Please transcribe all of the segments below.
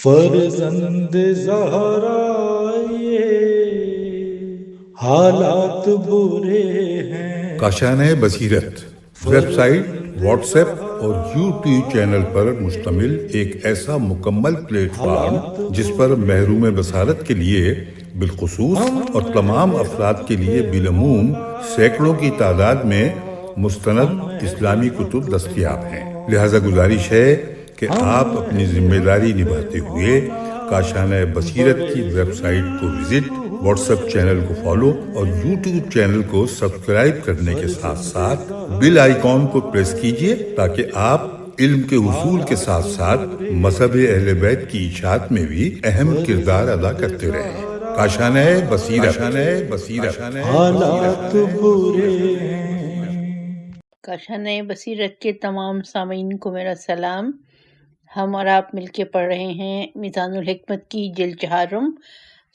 فرزند زہرا یہ حالات برے ہیں۔ کاشانۂ بصیرت ویب سائٹ، واٹس ایپ اور یوٹیوب چینل پر مشتمل ایک ایسا مکمل پلیٹ فارم جس پر محروم بصارت کے لیے بالخصوص اور تمام افراد کے لیے بالعموم سینکڑوں کی تعداد میں مستند اسلامی کتب دستیاب ہیں۔ لہذا گزارش ہے کہ آپ اپنی ذمہ داری نبھاتے ہوئے کاشانۂ بصیرت کی ویب سائٹ کو وزٹ، واٹس ایپ چینل کو فالو اور یوٹیوب چینل کو سبسکرائب کرنے کے ساتھ ساتھ بیل آئیکن کو پریس کیجیے تاکہ آپ علم کے حصول کے ساتھ ساتھ مذہب اہل بیت کی اشاعت میں بھی اہم کردار ادا کرتے رہیں۔ کاشانۂ بصیرت حالات برے ہیں۔ کاشانۂ بصیرت کے تمام سامعین کو میرا سلام۔ ہم اور آپ مل کے پڑھ رہے ہیں میزان الحکمت کی جلد چہارم۔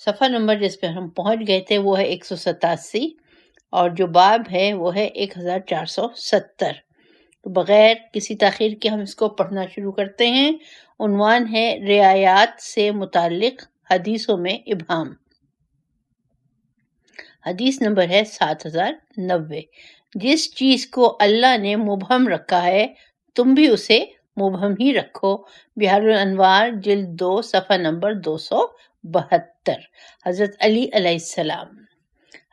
صفحہ نمبر جس پہ ہم پہنچ گئے تھے وہ ہے 187 اور جو باب ہے وہ ہے 1470۔ تو بغیر کسی تاخیر کے ہم اس کو پڑھنا شروع کرتے ہیں۔ عنوان ہے رعایات سے متعلق حدیثوں میں ابہام۔ حدیث نمبر ہے 7090۔ جس چیز کو اللہ نے مبہم رکھا ہے تم بھی اسے مبہم ہی رکھو۔ بحار الانوار جلد 2 صفحہ نمبر 272۔ حضرت علی علیہ السلام۔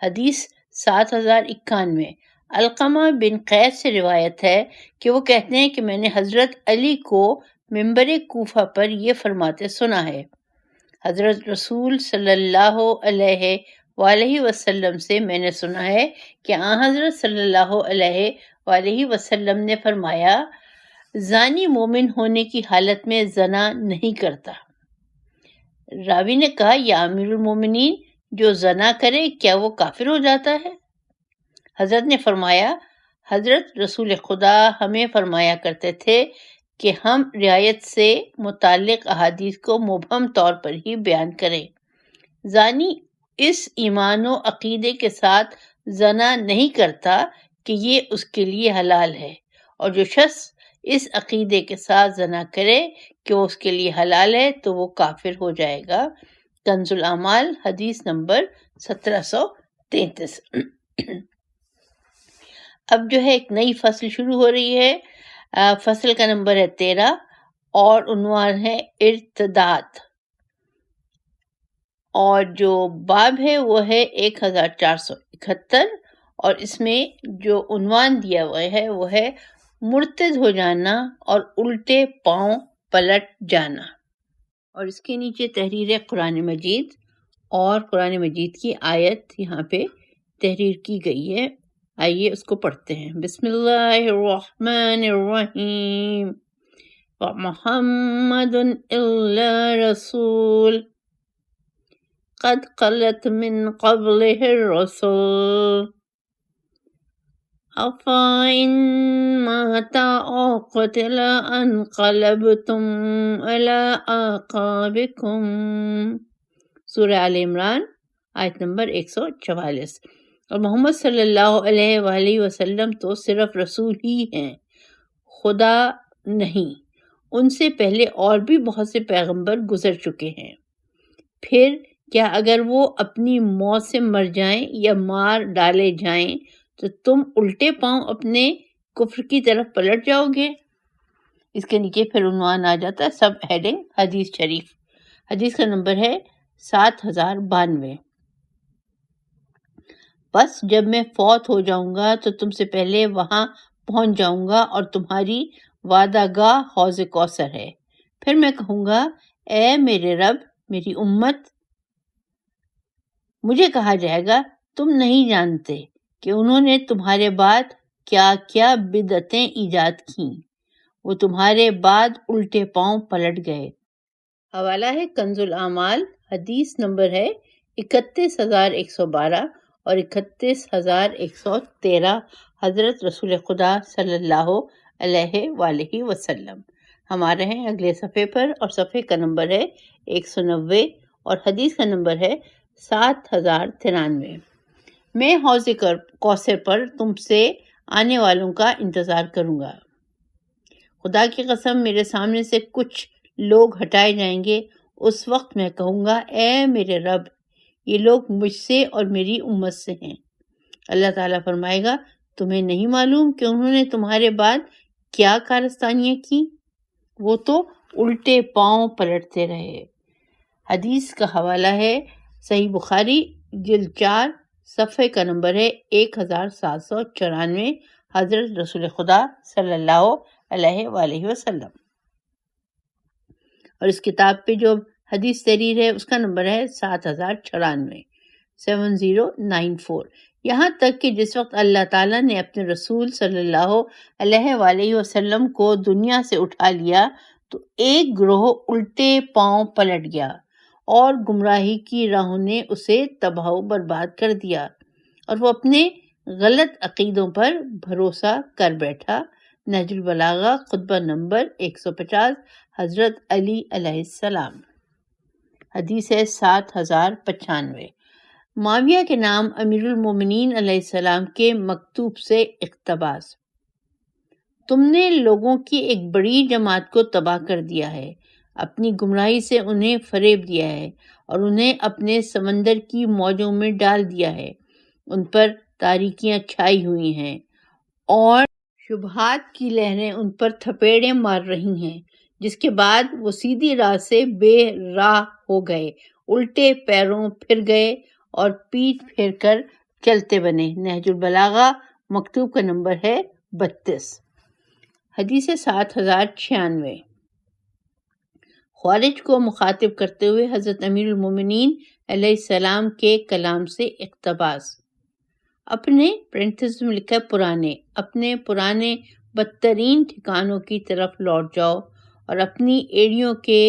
حدیث 7091۔ علقمہ بن قیس سے روایت ہے کہ وہ کہتے ہیں کہ میں نے حضرت علی کو منبر کوفہ پر یہ فرماتے سنا ہے۔ حضرت رسول صلی اللہ علیہ وآلہ وسلم سے میں نے سنا ہے کہ حضرت صلی اللہ علیہ وآلہ وسلم نے فرمایا، زانی مومن ہونے کی حالت میں زنا نہیں کرتا۔ راوی نے کہا، یا امیر المومنین، جو زنا کرے کیا وہ کافر ہو جاتا ہے؟ حضرت نے فرمایا، حضرت رسول خدا ہمیں فرمایا کرتے تھے کہ ہم رعایت سے متعلق احادیث کو مبہم طور پر ہی بیان کریں۔ زانی اس ایمان و عقیدے کے ساتھ زنا نہیں کرتا کہ یہ اس کے لیے حلال ہے، اور جو شخص اس عقیدے کے ساتھ زنا کرے کہ وہ اس کے لیے حلال ہے تو وہ کافر ہو جائے گا۔ کنز الاعمال حدیث نمبر 1733۔ اب جو ہے ایک نئی فصل شروع ہو رہی ہے۔ فصل کا نمبر ہے 13 اور عنوان ہے ارتداد، اور جو باب ہے وہ ہے 1471، اور اس میں جو عنوان دیا ہوا ہے وہ ہے مرتد ہو جانا اور الٹے پاؤں پلٹ جانا، اور اس کے نیچے تحریر قرآن مجید اور قرآن مجید کی آیت یہاں پہ تحریر کی گئی ہے۔ آئیے اس کو پڑھتے ہیں۔ بسم اللہ الرحمن الرحیم۔ محمد الا رسول قد خلت من قبلہ الرسول افإن مات أو قتل انقلبتم على أعقابكم۔ سورہ آل عمران آیت نمبر 144۔ اور محمد صلی اللہ علیہ وآلہ وسلم تو صرف رسول ہی ہیں، خدا نہیں۔ ان سے پہلے اور بھی بہت سے پیغمبر گزر چکے ہیں، پھر کیا اگر وہ اپنی موت سے مر جائیں یا مار ڈالے جائیں تو تم الٹے پاؤں اپنے کفر کی طرف پلٹ جاؤ گے؟ اس کے نیچے پھر عنوان آ جاتا ہے، سب ہیڈنگ حدیث شریف۔ حدیث کا نمبر ہے 7092۔ بس جب میں فوت ہو جاؤں گا تو تم سے پہلے وہاں پہنچ جاؤں گا اور تمہاری وعدہ گاہ حوض کوثر ہے۔ پھر میں کہوں گا، اے میرے رب، میری امت۔ مجھے کہا جائے گا، تم نہیں جانتے کہ انہوں نے تمہارے بعد کیا کیا بدعتیں ایجاد کیں، وہ تمہارے بعد الٹے پاؤں پلٹ گئے۔ حوالہ ہے کنز الاعمال، حدیث نمبر ہے 31112 اور 31113۔ حضرت رسول خدا صلی اللہ علیہ وآلہ وسلم۔ ہم آ رہے ہیں اگلے صفحے پر، اور صفحے کا نمبر ہے 190 اور حدیث کا نمبر ہے 7093۔ میں حوض کوثر پر تم سے آنے والوں کا انتظار کروں گا۔ خدا کی قسم، میرے سامنے سے کچھ لوگ ہٹائے جائیں گے اس وقت میں کہوں گا اے میرے رب، یہ لوگ مجھ سے اور میری امت سے ہیں۔ اللہ تعالیٰ فرمائے گا تمہیں نہیں معلوم کہ انہوں نے تمہارے بعد کیا کارستانیاں کی؟ وہ تو الٹے پاؤں پلٹتے رہے۔ حدیث کا حوالہ ہے صحیح بخاری جلد 4 صفحے کا نمبر ہے 1794، حضرت رسول خدا صلی اللہ علیہ وآلہ وسلم۔ اور اس کتاب پہ جو حدیث تحریر ہے اس کا نمبر ہے 7094، 7094۔ یہاں تک کہ جس وقت اللہ تعالیٰ نے اپنے رسول صلی اللہ علیہ وآلہ وسلم کو دنیا سے اٹھا لیا تو ایک گروہ الٹے پاؤں پلٹ گیا اور گمراہی کی راہوں نے اسے تباہ و برباد کر دیا، اور وہ اپنے غلط عقیدوں پر بھروسہ کر بیٹھا۔ نہج البلاغہ خطبہ نمبر 150، حضرت علی علیہ السلام۔ حدیث ہے 7095۔ معاویہ کے نام امیر المومنین علیہ السلام کے مکتوب سے اقتباس۔ تم نے لوگوں کی ایک بڑی جماعت کو تباہ کر دیا ہے، اپنی گمراہی سے انہیں فریب دیا ہے اور انہیں اپنے سمندر کی موجوں میں ڈال دیا ہے۔ ان پر تاریکیاں چھائی ہوئی ہیں اور شبہات کی لہریں ان پر تھپیڑیں مار رہی ہیں، جس کے بعد وہ سیدھی راہ سے بے راہ ہو گئے، الٹے پیروں پھر گئے اور پیٹ پھیر کر چلتے بنے۔ نہج البلاغہ مکتوب کا نمبر ہے 32۔ حدیث 7096۔ خوارج کو مخاطب کرتے ہوئے حضرت امیر المومنین علیہ السلام کے کلام سے اقتباس۔ اپنے پرنٹس میں لکھا اپنے پرانے بدترین ٹھکانوں کی طرف لوٹ جاؤ اور اپنی ایڑیوں کے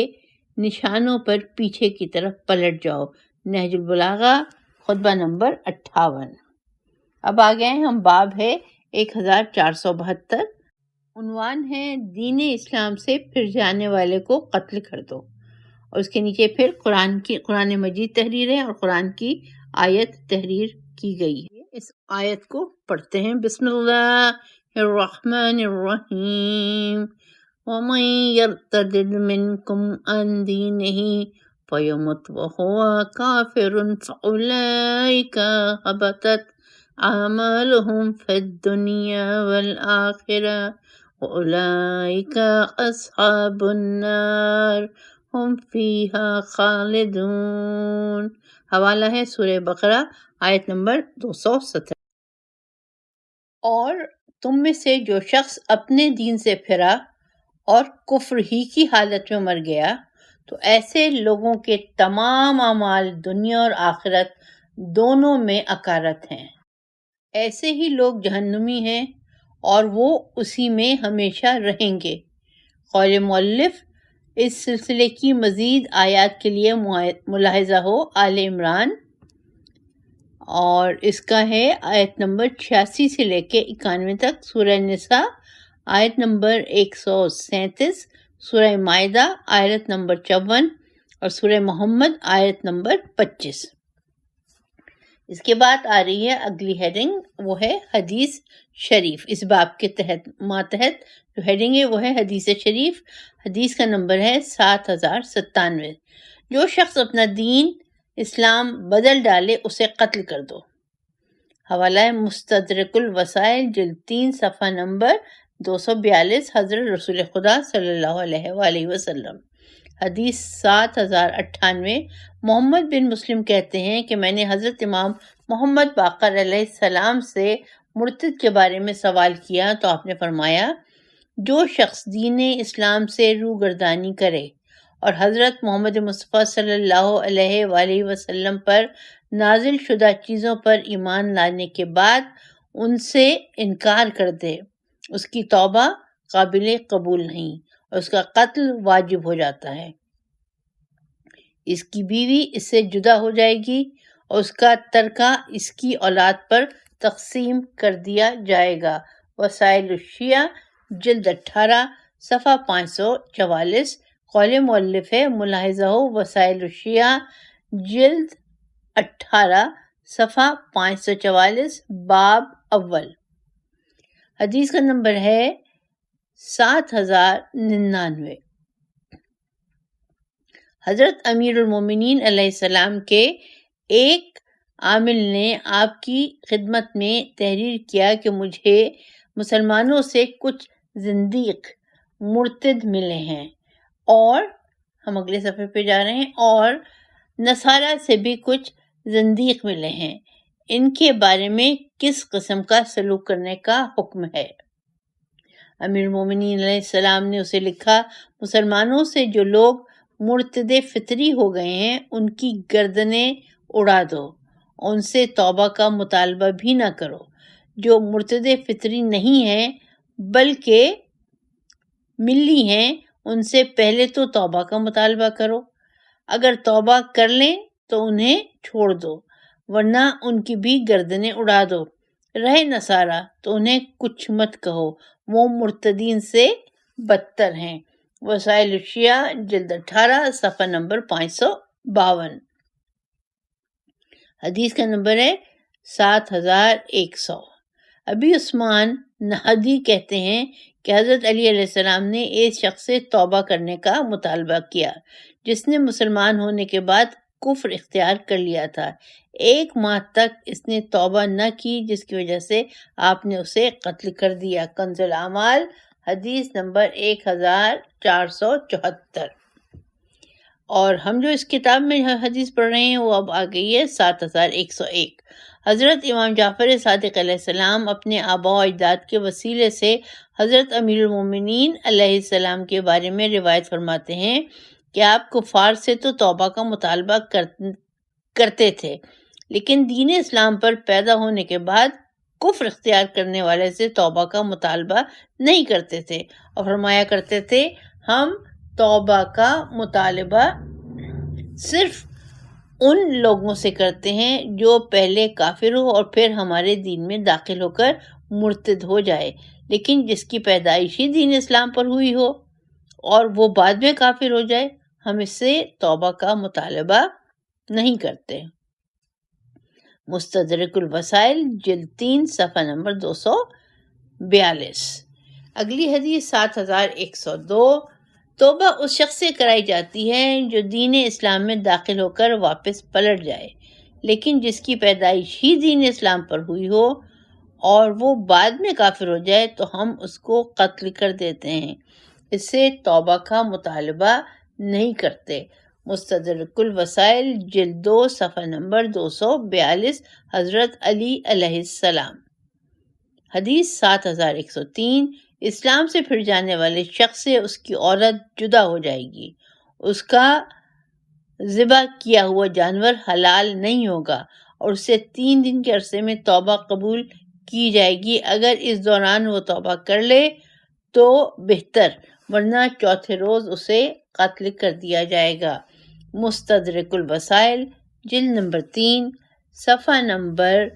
نشانوں پر پیچھے کی طرف پلٹ جاؤ۔ نہج البلاغہ خطبہ نمبر 58۔ اب آگئے ہم باب ہے 1472، عنوان ہے دین اسلام سے پھر جانے والے کو قتل کر دو، اور اس کے نیچے پھر قرآن مجید تحریر ہے اور قرآن کی آیت تحریر کی گئی ہے۔ اس آیت کو پڑھتے ہیں۔ بسم اللہ الرحمن الرحیم۔ وَمَن يَرْتَدِدْ مِنْكُمْ عَنْ دِينِهِ فَيَمُتْ وَهُوَ كَافِرٌ فَأُولَئِكَ حَبِطَتْ أَعْمَالُهُمْ فِي الدُّنْيَا وَالْآخِرَةِ وَأُولَئِكَ أَصْحَابُ النَّارِ هُمْ فِيهَا خَالِدُونَ۔ حوالہ ہے سورہ بقرہ آیت نمبر 270۔ اور تم میں سے جو شخص اپنے دین سے پھرا اور کفر ہی کی حالت میں مر گیا تو ایسے لوگوں کے تمام اعمال دنیا اور آخرت دونوں میں اکارت ہیں۔ ایسے ہی لوگ جہنمی ہیں اور وہ اسی میں ہمیشہ رہیں گے۔ قول مؤلف اس سلسلے کی مزید آیات کے لیے ملاحظہ ہو آل عمران، اور اس کا ہے آیت نمبر 86 سے لے کے 91 تک، سورہ نساء آیت نمبر 137، سورہ مائدہ آیت نمبر 54 اور سورہ محمد آیت نمبر 25۔ اس کے بعد آ رہی ہے اگلی ہیڈنگ، وہ ہے حدیث شریف۔ اس باب کے ماتحت جو ہیڈنگ ہے وہ ہے حدیث شریف۔ حدیث کا نمبر ہے 7097۔ جو شخص اپنا دین اسلام بدل ڈالے اسے قتل کر دو۔ حوالہ ہے مستدرک الوسائل جلد 3 صفحہ نمبر 242، حضرت رسول خدا صلی اللہ علیہ وآلہ وسلم۔ حدیث 7098۔ محمد بن مسلم کہتے ہیں کہ میں نے حضرت امام محمد باقر علیہ السلام سے مرتد کے بارے میں سوال کیا تو آپ نے فرمایا جو شخص دین اسلام سے روگردانی کرے اور حضرت محمد مصطفیٰ صلی اللہ علیہ وآلہ وسلم پر نازل شدہ چیزوں پر ایمان لانے کے بعد ان سے انکار کر دے، اس کی توبہ قابل قبول نہیں اور اس کا قتل واجب ہو جاتا ہے۔ اس کی بیوی اس سے جدا ہو جائے گی اور اس کا ترکہ اس کی اولاد پر تقسیم کر دیا جائے گا۔ وسائل الشیعہ جلد 18 صفحہ 544۔ قول مؤلف ہے ملاحظہ ہو وسائل الشیعہ جلد 18 صفحہ 544، باب اول۔ حدیث کا نمبر ہے 7099۔ حضرت امیر المومنین علیہ السلام کے ایک عامل نے آپ کی خدمت میں تحریر کیا کہ مجھے مسلمانوں سے کچھ زندیق مرتد ملے ہیں، اور ہم اگلے صفحے پہ جا رہے ہیں، اور نصارہ سے بھی کچھ زندیق ملے ہیں، ان کے بارے میں کس قسم کا سلوک کرنے کا حکم ہے؟ امیر المومنین علیہ السلام نے اسے لکھا، مسلمانوں سے جو لوگ مرتد فطری ہو گئے ہیں ان کی گردنیں اڑا دو، ان سے توبہ کا مطالبہ بھی نہ کرو۔ جو مرتد فطری نہیں ہیں بلکہ ملی ہیں ان سے پہلے تو توبہ کا مطالبہ کرو، اگر توبہ کر لیں تو انہیں چھوڑ دو، ورنہ ان کی بھی گردنیں اڑا دو۔ رہے نصارہ تو انہیں کچھ مت کہو، وہ مرتدین سے بدتر ہیں۔ وسائل الشیعہ جلد 18 صفحہ نمبر 552۔ حدیث کا نمبر ہے 7100۔ ابی عثمان نہدی کہتے ہیں کہ حضرت علی علیہ السلام نے ایک شخص سے توبہ کرنے کا مطالبہ کیا جس نے مسلمان ہونے کے بعد کفر اختیار کر لیا تھا۔ 1 ماہ تک اس نے توبہ نہ کی، جس کی وجہ سے آپ نے اسے قتل کر دیا۔ کنز الاعمال حدیث نمبر 1474۔ اور ہم جو اس کتاب میں حدیث پڑھ رہے ہیں وہ اب آ گئی ہے 7101۔ حضرت امام جعفر صادق علیہ السلام اپنے آباء و اجداد کے وسیلے سے حضرت امیر المومنین علیہ السلام کے بارے میں روایت فرماتے ہیں کہ آپ کفار سے تو توبہ کا مطالبہ کرتے تھے، لیکن دین اسلام پر پیدا ہونے کے بعد کفر اختیار کرنے والے سے توبہ کا مطالبہ نہیں کرتے تھے، اور فرمایا کرتے تھے ہم توبہ کا مطالبہ صرف ان لوگوں سے کرتے ہیں جو پہلے کافر ہو اور پھر ہمارے دین میں داخل ہو کر مرتد ہو جائے، لیکن جس کی پیدائش ہی دین اسلام پر ہوئی ہو اور وہ بعد میں کافر ہو جائے، ہم اس سے توبہ کا مطالبہ نہیں کرتے۔ مستدرک الوسائل جلد 3 صفحہ نمبر 242۔ اگلی حدیث 7102۔ توبہ اس شخص سے کرائی جاتی ہے جو دین اسلام میں داخل ہو کر واپس پلٹ جائے، لیکن جس کی پیدائش ہی دین اسلام پر ہوئی ہو اور وہ بعد میں کافر ہو جائے تو ہم اس کو قتل کر دیتے ہیں، اس سے توبہ کا مطالبہ نہیں کرتے۔ مستدرک الوسائل جلد 2 صفحہ نمبر 242۔ حضرت علی علیہ السلام۔ حدیث 7103۔ اسلام سے پھر جانے والے شخص سے اس کی عورت جدا ہو جائے گی، اس کا ذبح کیا ہوا جانور حلال نہیں ہوگا، اور اس سے 3 دن کے عرصے میں توبہ قبول کی جائے گی۔ اگر اس دوران وہ توبہ کر لے تو بہتر، ورنہ چوتھے روز اسے قتل کر دیا جائے گا۔ مستدرک الوسائل جلد نمبر 3 صفحہ نمبر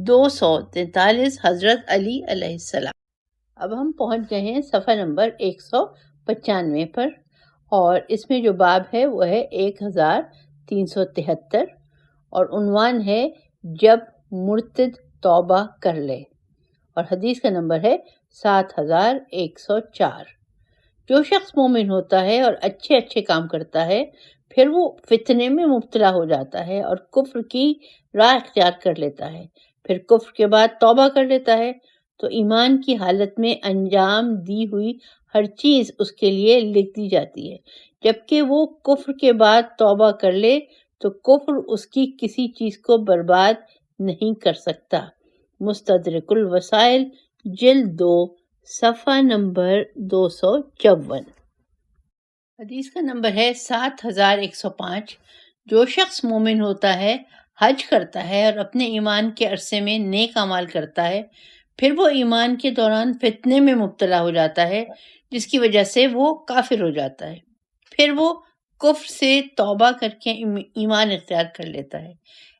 243۔ حضرت علی علیہ السلام۔ اب ہم پہنچ گئے ہیں صفحہ نمبر 195 پر، اور اس میں جو باب ہے وہ ہے 1373، اور عنوان ہے جب مرتد توبہ کر لے، اور حدیث کا نمبر ہے 7104۔ جو شخص مومن ہوتا ہے اور اچھے کام کرتا ہے، پھر وہ فتنے میں مبتلا ہو جاتا ہے اور کفر کی راہ اختیار کر لیتا ہے، پھر کفر کے بعد توبہ کر لیتا ہے، تو ایمان کی حالت میں انجام دی ہوئی ہر چیز اس کے لیے لکھ دی جاتی ہے، جبکہ وہ کفر کے بعد توبہ کر لے تو کفر اس کی کسی چیز کو برباد نہیں کر سکتا۔ مستدرک الوسائل جلد 2 صفحہ نمبر 254۔ حدیث کا نمبر ہے 7105۔ جو شخص مومن ہوتا ہے، حج کرتا ہے اور اپنے ایمان کے عرصے میں نیک اعمال کرتا ہے، پھر وہ ایمان کے دوران فتنے میں مبتلا ہو جاتا ہے جس کی وجہ سے وہ کافر ہو جاتا ہے، پھر وہ کفر سے توبہ کر کے ایمان اختیار کر لیتا ہے،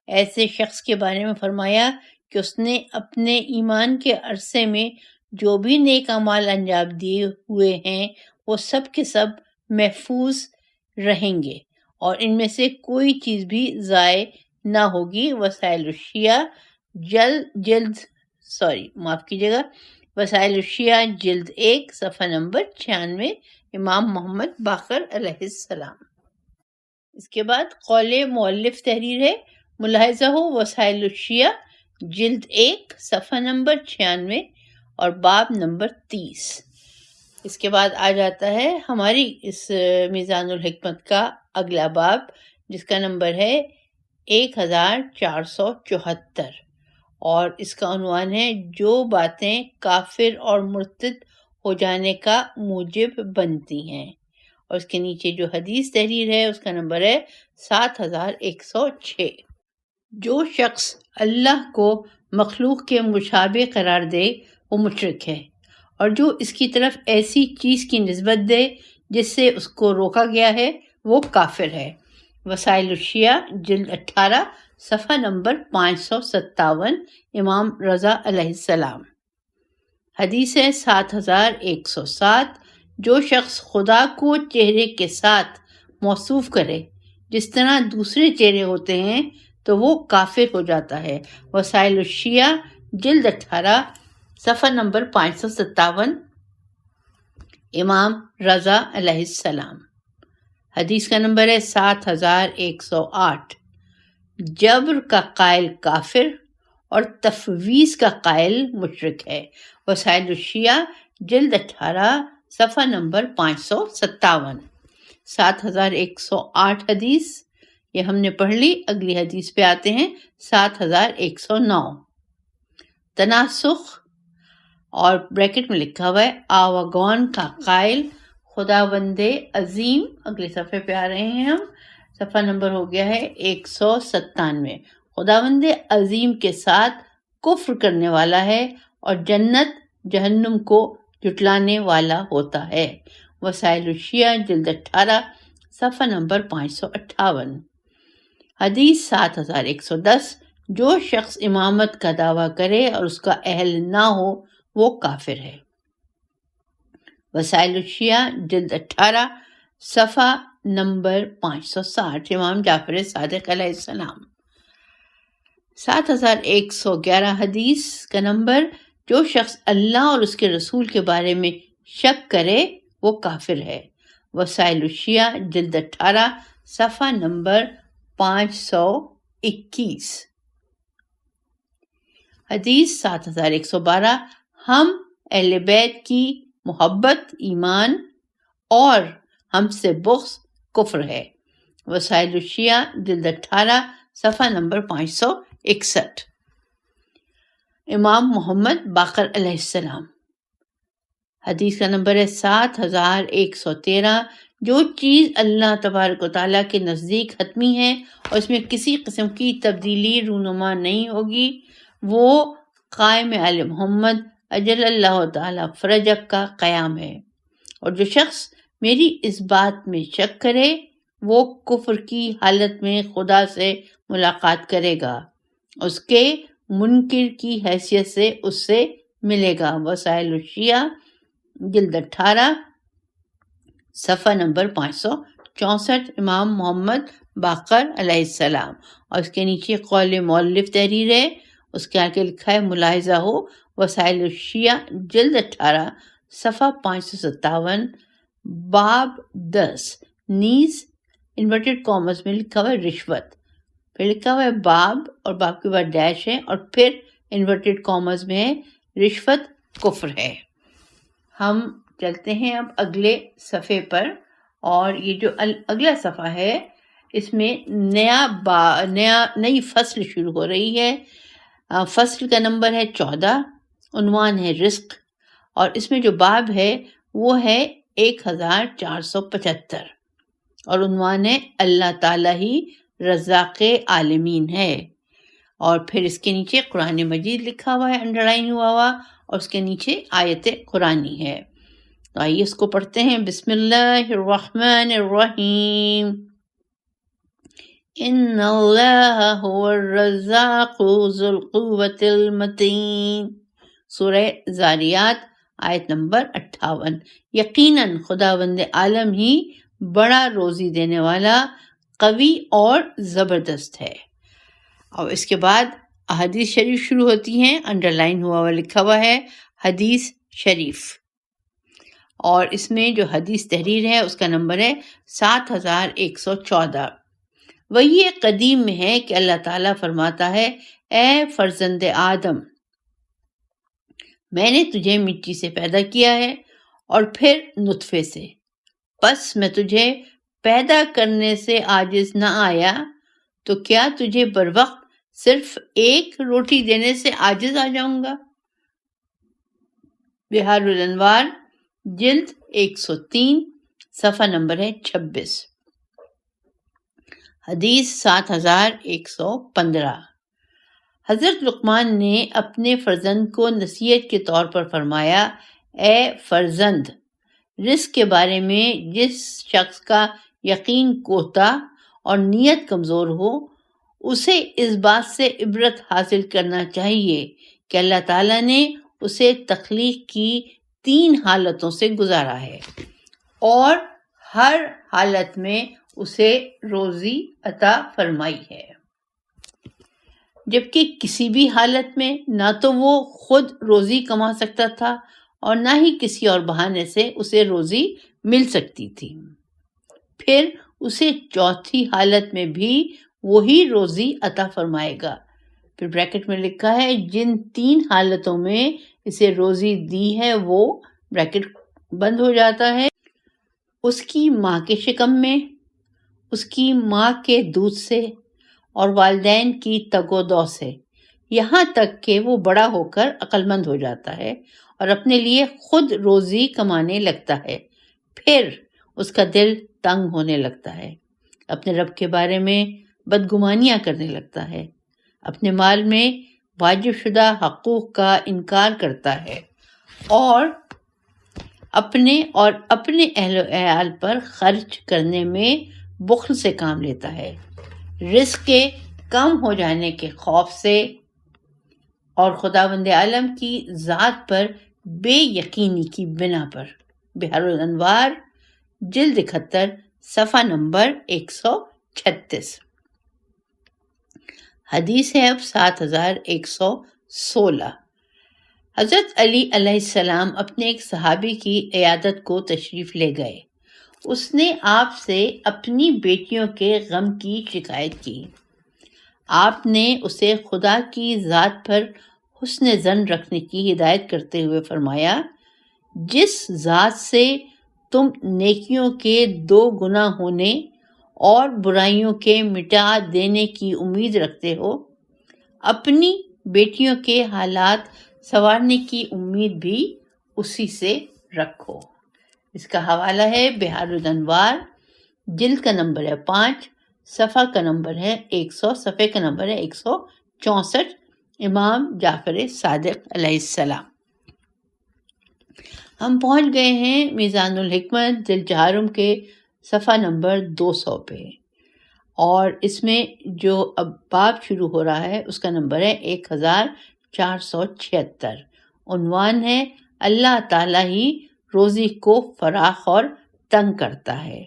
ایسے شخص کے بارے میں فرمایا کہ اس نے اپنے ایمان کے عرصے میں جو بھی نیک اعمال انجام دیے ہوئے ہیں وہ سب کے سب محفوظ رہیں گے اور ان میں سے کوئی چیز بھی ضائع نہ ہوگی۔ وسائل الشیعہ وسائل الشیعہ جلد 1 صفحہ نمبر 96۔ امام محمد باقر علیہ السلام۔ اس کے بعد قول مؤلف تحریر ہے ملاحظہ ہو وسائل الشیعہ جلد 1 صفحہ نمبر 96 اور باب نمبر 30۔ اس کے بعد آ جاتا ہے ہماری اس میزان الحکمت کا اگلا باب جس کا نمبر ہے 1474 اور اس کا عنوان ہے جو باتیں کافر اور مرتد ہو جانے کا موجب بنتی ہیں، اور اس کے نیچے جو حدیث تحریر ہے اس کا نمبر ہے 7106۔ جو شخص اللہ کو مخلوق کے مشابہ قرار دے وہ مشرک ہے، اور جو اس کی طرف ایسی چیز کی نسبت دے جس سے اس کو روکا گیا ہے وہ کافر ہے۔ وسائل الشیعہ جلد 18 صفحہ نمبر 557، امام رضا علیہ السلام۔ حدیث ہے 7107۔ جو شخص خدا کو چہرے کے ساتھ موصوف کرے جس طرح دوسرے چہرے ہوتے ہیں تو وہ کافر ہو جاتا ہے۔ وسائل الشیعہ جلد 18 صفحہ نمبر 557، امام رضا علیہ السلام۔ حدیث کا نمبر ہے 7108۔ جبر کا قائل کافر اور تفویض کا قائل مشرک ہے۔ وسائل الشیعہ جلد 18 صفحہ نمبر 557۔ 7108 حدیث یہ ہم نے پڑھ لی۔ اگلی حدیث پہ آتے ہیں 7109۔ تناسخ اور بریکٹ میں لکھا ہوا ہے آواگون کا قائل خداوند عظیم۔ اگلے صفحے پہ آ رہے ہیں ہم، صفحہ نمبر ہو گیا ہے 197۔ خداوند عظیم کے ساتھ کفر کرنے والا ہے اور جنت جہنم کو جھٹلانے والا ہوتا ہے۔ وسائل الشیعہ جلد 18 صفحہ نمبر 558۔ حدیث 7110۔ جو شخص امامت کا دعویٰ کرے اور اس کا اہل نہ ہو وہ کافر ہے۔ وسائل الشیعہ جلد 18 صفحہ نمبر 560، امام جعفر صادق علیہ السلام۔ 7111 حدیث کا نمبر جو شخص اللہ اور اس کے رسول کے بارے میں شک کرے وہ کافر ہے۔ وسائل الشیعہ جلد 18 صفحہ نمبر 521۔ حدیث 7112۔ ہم اہل بیت کی محبت ایمان اور ہم سے بغض کفر ہے۔ وسائل الشیعہ جلد 18 صفحہ نمبر 561۔ امام محمد باقر علیہ السلام۔ حدیث کا نمبر ہے 7113۔ جو چیز اللہ تبارک و تعالیٰ کے نزدیک حتمی ہے اور اس میں کسی قسم کی تبدیلی رونما نہیں ہوگی وہ قائم آل محمد اجل اللہ تعالیٰ فرجک کا قیام ہے، اور جو شخص میری اس بات میں شک کرے وہ کفر کی حالت میں خدا سے ملاقات کرے گا، اس کے منکر کی حیثیت سے اس سے ملے گا۔ وسائل الشیعہ جلد 18 صفحہ نمبر 564، امام محمد باقر علیہ السلام۔ اور اس کے نیچے قول مؤلف تحریر ہے، اس کے آگے لکھا ہے ملاحظہ ہو وسائل الشیعہ جلد 18 صفحہ 557، باب 10۔ نیز انورٹڈ کامرس میں لکھا ہوا ہے رشوت، پھر لکھا ہوا ہے باب اور باب کے بعد ڈیش ہے، اور پھر انورٹڈ کامرس میں ہے رشوت کفر ہے۔ ہم چلتے ہیں اب اگلے صفحے پر، اور یہ جو اگلا صفحہ ہے اس میں نئی فصل شروع ہو رہی ہے۔ فصل کا نمبر ہے 14، عنوان ہے رزق، اور اس میں جو باب ہے وہ ہے 1475، اور عنوان ہے اللہ تعالیٰ ہی رزاق عالمین ہے۔ اور پھر اس کے نیچے قرآن مجید لکھا ہوا ہے، انڈرلائن ہوا اور اس کے نیچے آیت قرآنی ہے۔ تو آئیے اس کو پڑھتے ہیں۔ بسم اللہ الرحمن الرحیم۔ ان اللہ هو الرزاق ذو القوة المتین۔ سورہ زاریات آیت نمبر 58۔ یقیناً خداوند عالم ہی بڑا روزی دینے والا، قوی اور زبردست ہے۔ اور اس کے بعد احادیث شریف شروع ہوتی ہیں، انڈرلائن ہوا لکھا ہوا ہے حدیث شریف، اور اس میں جو حدیث تحریر ہے اس کا نمبر ہے 7114۔ وہی قدیم میں ہے کہ اللہ تعالیٰ فرماتا ہے، اے فرزند آدم، میں نے تجھے مٹی سے پیدا کیا ہے اور پھر نطفے سے، پس میں تجھے پیدا کرنے سے عاجز نہ آیا تو کیا تجھے بروقت صرف ایک روٹی دینے سے عاجز آ جاؤں گا؟ بحار الانوار جلد 103 صفحہ نمبر ہے 26۔ حدیث 7115۔ حضرت لقمان نے اپنے فرزند کو نصیحت کے طور پر فرمایا، اے فرزند، رزق کے بارے میں جس شخص کا یقین کوتا اور نیت کمزور ہو، اسے اس بات سے عبرت حاصل کرنا چاہیے کہ اللہ تعالیٰ نے اسے تخلیق کی 3 حالتوں سے گزارا ہے اور ہر حالت میں اسے روزی عطا فرمائی ہے، جبکہ کسی بھی حالت میں نہ تو وہ خود روزی کما سکتا تھا اور نہ ہی کسی اور بہانے سے اسے روزی مل سکتی تھی۔ پھر اسے چوتھی حالت میں بھی وہی روزی عطا فرمائے گا۔ پھر بریکٹ میں لکھا ہے جن 3 حالتوں میں اسے روزی دی ہے، وہ بریکٹ بند ہو جاتا ہے، اس کی ماں کے شکم میں، اس کی ماں کے دودھ سے اور والدین کی تگ و دو سے، یہاں تک کہ وہ بڑا ہو کر عقل مند ہو جاتا ہے اور اپنے لیے خود روزی کمانے لگتا ہے۔ پھر اس کا دل تنگ ہونے لگتا ہے، اپنے رب کے بارے میں بدگمانیاں کرنے لگتا ہے، اپنے مال میں واجب شدہ حقوق کا انکار کرتا ہے اور اپنے اہل و عیال پر خرچ کرنے میں بخل سے کام لیتا ہے، رزق کے کم ہو جانے کے خوف سے اور خداوند عالم کی ذات پر بے یقینی کی بنا پر۔ بحار الانوار جلد 71 صفحہ نمبر 136۔ حدیث ہے اب 7116۔ حضرت علی علیہ السلام اپنے ایک صحابی کی عیادت کو تشریف لے گئے۔ اس نے آپ سے اپنی بیٹیوں کے غم کی شکایت کی۔ آپ نے اسے خدا کی ذات پر حسن ظن رکھنے کی ہدایت کرتے ہوئے فرمایا، جس ذات سے تم نیکیوں کے 2 گنا ہونے اور برائیوں کے مٹا دینے کی امید رکھتے ہو، اپنی بیٹیوں کے حالات سنوارنے کی امید بھی اسی سے رکھو۔ اس کا حوالہ ہے بحار الانوار جلد کا نمبر ہے 5 صفحہ کا نمبر ہے 100 صفحے کا نمبر ہے 164، امام جعفر صادق علیہ السلام۔ ہم پہنچ گئے ہیں میزان الحکمت جلد 4 کے صفحہ نمبر 200 پہ، اور اس میں جو اب باب شروع ہو رہا ہے اس کا نمبر ہے 1476۔ عنوان ہے اللہ تعالیٰ ہی روزی کو فراخ اور تنگ کرتا ہے،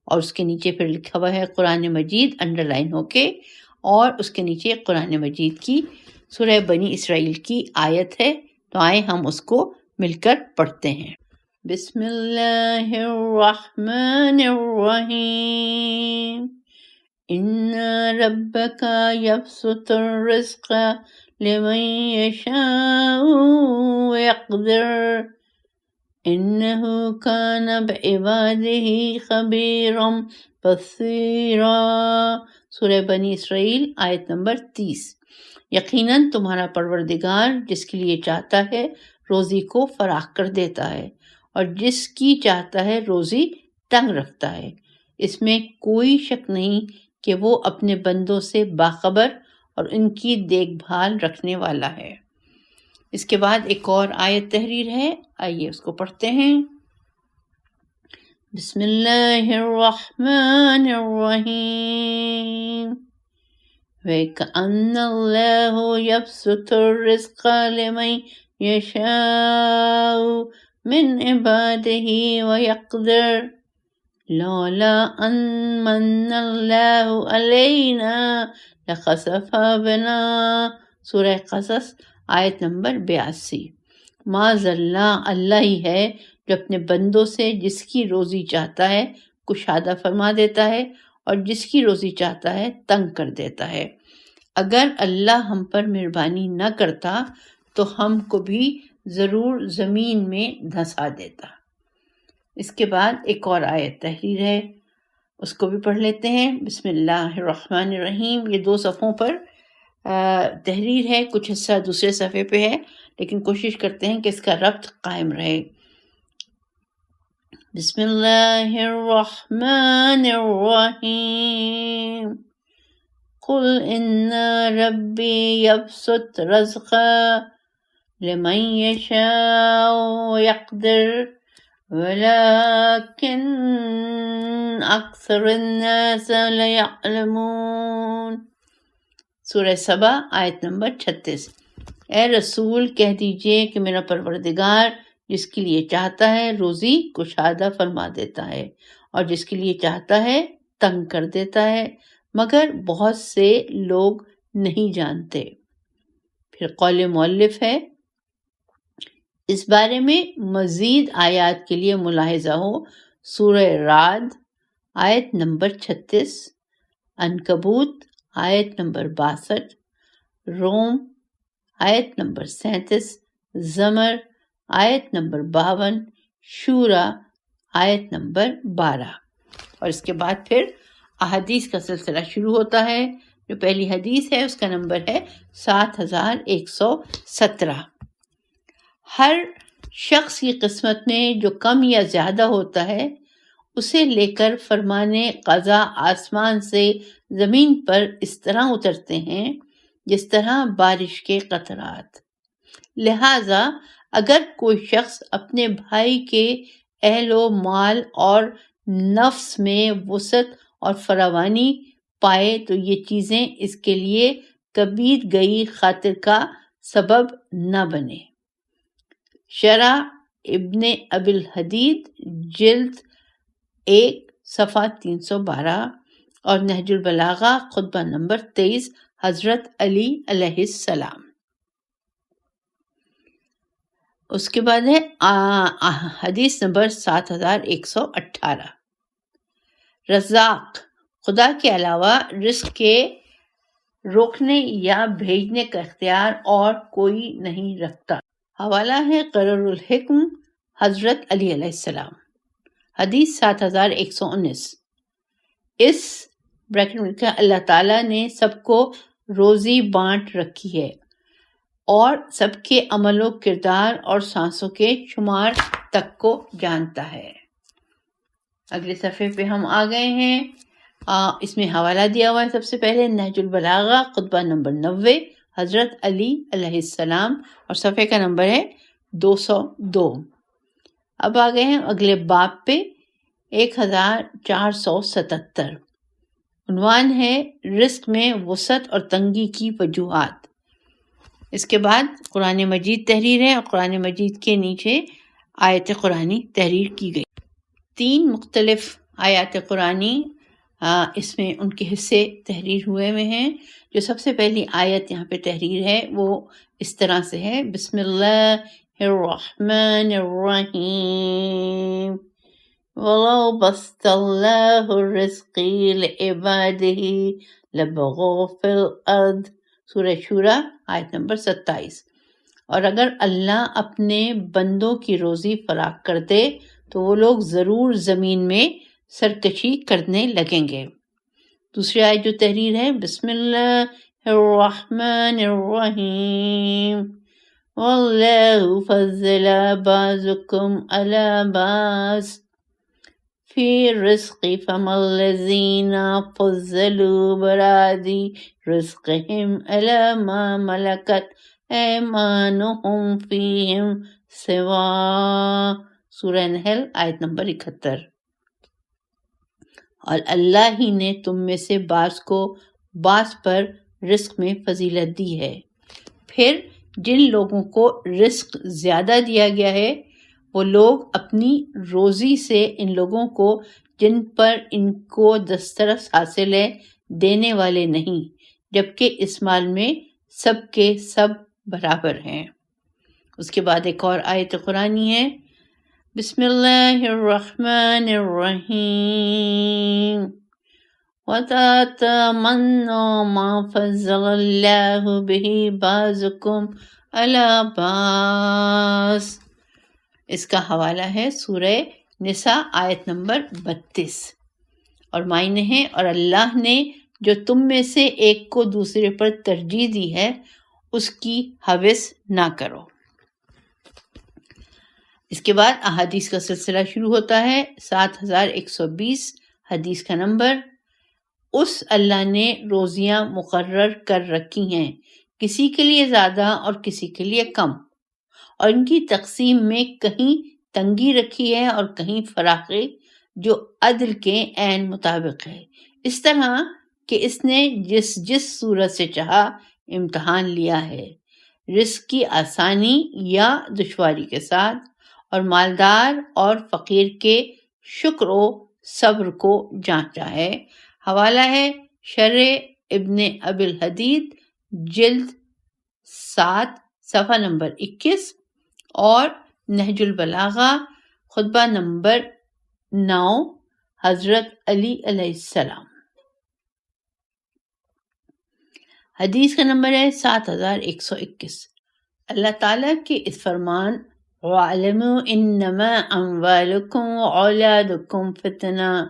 اور اس کے نیچے پھر لکھا ہوا ہے قرآن مجید انڈر لائن ہو کے، اور اس کے نیچے قرآن مجید کی سورہ بنی اسرائیل کی آیت ہے، تو آئیں ہم اس کو مل کر پڑھتے ہیں۔ بسم اللہ الرحمن الرحیم۔ ان ربک یبسط الرزق لمن یشاء ویقدر انہ کان بعبادہ خبیرا بصیرا۔ سورہ بنی اسرائیل آیت نمبر 30۔ یقیناً تمہارا پروردگار جس کے لیے چاہتا ہے روزی کو فراخ کر دیتا ہے، اور جس کی چاہتا ہے روزی تنگ رکھتا ہے۔ اس میں کوئی شک نہیں کہ وہ اپنے بندوں سے باخبر اور ان کی دیکھ بھال رکھنے والا ہے۔ اس کے بعد ایک اور آیت تحریر ہے، آئیے اس کو پڑھتے ہیں۔ بسم اللہ الرحمن الرحیم۔ وَكَأَنَّ اللَّهَ يَبْسُطُ الرِّزْقَ لِمَن يَشَاءُ مِنْ عِبَادِهِ وَيَقْدِرُ لولا ان من اللہ علینا لخسف بنا۔ سورہ قصص آیت نمبر 82۔ معاذ اللہ، اللہ ہی ہے جو اپنے بندوں سے جس کی روزی چاہتا ہے کشادہ فرما دیتا ہے، اور جس کی روزی چاہتا ہے تنگ کر دیتا ہے۔ اگر اللہ ہم پر مہربانی نہ کرتا تو ہم کو بھی ضرور زمین میں دھنسا دیتا۔ اس کے بعد ایک اور آیت تحریر ہے، اس کو بھی پڑھ لیتے ہیں۔ بسم اللہ الرحمن الرحیم۔ یہ 2 صفحوں پر تحریر ہے، کچھ حصہ دوسرے صفحے پہ ہے، لیکن کوشش کرتے ہیں کہ اس کا ربط قائم رہے۔ بسم اللہ الرحمن الرحیم۔ قل ان ربی یبسط رزق لمن یشاء ویقدر ولكن اکثر الناس لا يعلمون۔ سورہ سبا آیت نمبر 36۔ اے رسول کہہ دیجئے کہ میرا پروردگار جس کے لیے چاہتا ہے روزی کشادہ فرما دیتا ہے اور جس کے لیے چاہتا ہے تنگ کر دیتا ہے، مگر بہت سے لوگ نہیں جانتے۔ پھر قول مؤلف ہے، اس بارے میں مزید آیات کے لیے ملاحظہ ہو سورہ رعد آیت نمبر 36، عنکبوت آیت نمبر 62، روم آیت نمبر 37، زمر آیت نمبر 52، شورا آیت نمبر 12۔ اور اس کے بعد پھر احادیث کا سلسلہ شروع ہوتا ہے۔ جو پہلی حدیث ہے اس کا نمبر ہے 7117۔ ہر شخص کی قسمت میں جو کم یا زیادہ ہوتا ہے اسے لے کر فرمانے قضا آسمان سے زمین پر اس طرح اترتے ہیں جس طرح بارش کے قطرات۔ لہٰذا اگر کوئی شخص اپنے بھائی کے اہل و مال اور نفس میں وسعت اور فراوانی پائے تو یہ چیزیں اس کے لیے کبید گئی خاطر کا سبب نہ بنے۔ شرح ابن ابی الحدید جلد 1 صفحہ 312 اور نہج البلاغہ خطبہ نمبر 23 حضرت علی علیہ السلام۔ اس کے بعد ہے حدیث نمبر 7118۔ رزاق خدا کے علاوہ رزق کے روکنے یا بھیجنے کا اختیار اور کوئی نہیں رکھتا۔ حوالہ ہے قرار الحکم حضرت علی علیہ السلام۔ حدیث 7119۔ اس بریکٹ میں لکھا اللہ تعالیٰ نے سب کو روزی بانٹ رکھی ہے اور سب کے عمل و کردار اور سانسوں کے شمار تک کو جانتا ہے۔ اگلے صفحے پہ ہم آ گئے ہیں، اس میں حوالہ دیا ہوا ہے۔ سب سے پہلے نہج البلاغہ خطبہ نمبر 90 حضرت علی علیہ السلام اور صفحے کا نمبر ہے 202۔ اب آ گئے ہیں اگلے باب پہ 1477۔ عنوان ہے رزق میں وسعت اور تنگی کی وجوہات۔ اس کے بعد قرآن مجید تحریر ہے اور قرآن مجید کے نیچے آیت قرآنی تحریر کی گئی۔ 3 مختلف آیات قرآنی اس میں ان کے حصے تحریر ہوئے ہیں۔ جو سب سے پہلی آیت یہاں پہ تحریر ہے وہ اس طرح سے ہے، بسم اللہ الرحمن الرحیم۔ وَلَوْ بَسَطَ اللَّهُ الرِّزْقَ لِعِبَادِهِ لَبَغَوْا فِي الْأَرْضِ۔ سورہ شورا آیت نمبر 27۔ اور اگر اللہ اپنے بندوں کی روزی فراخ کر دے تو وہ لوگ ضرور زمین میں سرکشی کرنے لگیں گے۔ دوسری آیت جو تحریر ہے، بسم اللہ الرحمن الرحیم۔ وَاللَّهُ فَضَّلَ بَعْضَكُمْ عَلَى بَعْضٍ فِي الرِّزْقِ فَمَا الَّذِينَ فَضَّلُوا بِرَادِّ رِزْقِهِمْ عَلَى مَا مَلَكَتْ أَيْمَانُهُمْ فِيهِمْ سَوَاءٌ۔ سورہ نحل آیت نمبر 71۔ اور اللہ ہی نے تم میں سے بعض کو بعض پر رزق میں فضیلت دی ہے۔ پھر جن لوگوں کو رزق زیادہ دیا گیا ہے وہ لوگ اپنی روزی سے ان لوگوں کو جن پر ان کو دسترس حاصل ہے دینے والے نہیں، جبکہ اس مال میں سب کے سب برابر ہیں۔ اس کے بعد ایک اور آیت قرآنی ہے، بسم اللہ الرحمن الرحیم۔ وَتَتَمَنَّوْا مَا فَضَّلَ اللَّهُ بِهِ بَعْضَكُمْ عَلَى بَعْضٍ۔ اس کا حوالہ ہے سورہ نساء آیت نمبر 32، اور معنی ہے اور اللہ نے جو تم میں سے ایک کو دوسرے پر ترجیح دی ہے اس کی ہوس نہ کرو۔ اس کے بعد احادیث کا سلسلہ شروع ہوتا ہے۔ 7120 حدیث کا نمبر۔ اس اللہ نے روزیاں مقرر کر رکھی ہیں، کسی کے لیے زیادہ اور کسی کے لیے کم، اور ان کی تقسیم میں کہیں تنگی رکھی ہے اور کہیں فراخی، جو عدل کے عین مطابق ہے، اس طرح کہ اس نے جس صورت سے چاہا امتحان لیا ہے، رزق کی آسانی یا دشواری کے ساتھ، اور مالدار اور فقیر کے شکر و صبر کو جانچا ہے۔ حوالہ ہے شرح ابن ابی الحدید جلد 7 صفحہ نمبر 21، اور نہج البلاغہ خطبہ نمبر 9 حضرت علی علیہ السلام۔ حدیث کا نمبر ہے 7121۔ اللہ تعالیٰ کے اس فرمان وَاعْلَمُوا إِنَّمَا أَمْوَالُكُمْ وَأَوْلَادُكُمْ فِتْنَةٌ،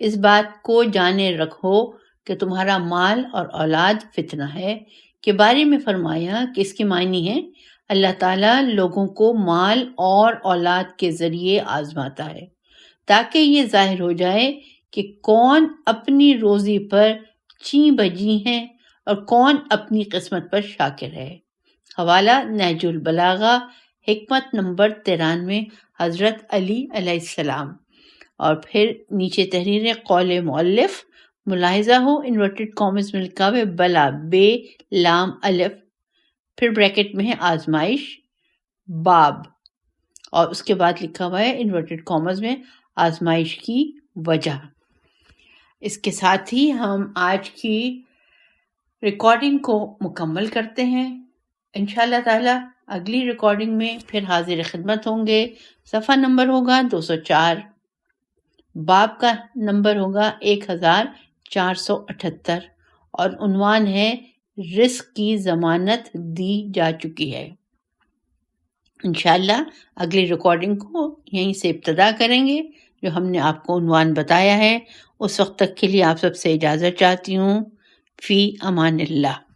اس بات کو جانے رکھو کہ تمہارا مال اور اولاد فتنہ ہے، کے بارے میں فرمایا کہ اس کی معنی ہے اللہ تعالیٰ لوگوں کو مال اور اولاد کے ذریعے آزماتا ہے تاکہ یہ ظاہر ہو جائے کہ کون اپنی روزی پر چیں بجی ہیں اور کون اپنی قسمت پر شاکر ہے۔ حوالہ نہج البلاغہ حکمت نمبر 93 حضرت علی علیہ السلام۔ اور پھر نیچے تحریر قول مؤلف، ملاحظہ ہو انورٹڈ کامز میں لکھا ہوا ہے بلا بے لام الف، پھر بریکٹ میں ہے آزمائش باب، اور اس کے بعد لکھا ہوا ہے انورٹڈ کامز میں آزمائش کی وجہ۔ اس کے ساتھ ہی ہم آج کی ریکارڈنگ کو مکمل کرتے ہیں۔ انشاءاللہ تعالی اگلی ریکارڈنگ میں پھر حاضر خدمت ہوں گے۔ صفحہ نمبر ہوگا 204، باب کا نمبر ہوگا 1478، اور عنوان ہے رزق کی ضمانت دی جا چکی ہے۔ انشاءاللہ اگلی ریکارڈنگ کو یہیں سے ابتدا کریں گے جو ہم نے آپ کو عنوان بتایا ہے۔ اس وقت تک کے لیے آپ سب سے اجازت چاہتی ہوں۔ فی امان اللہ۔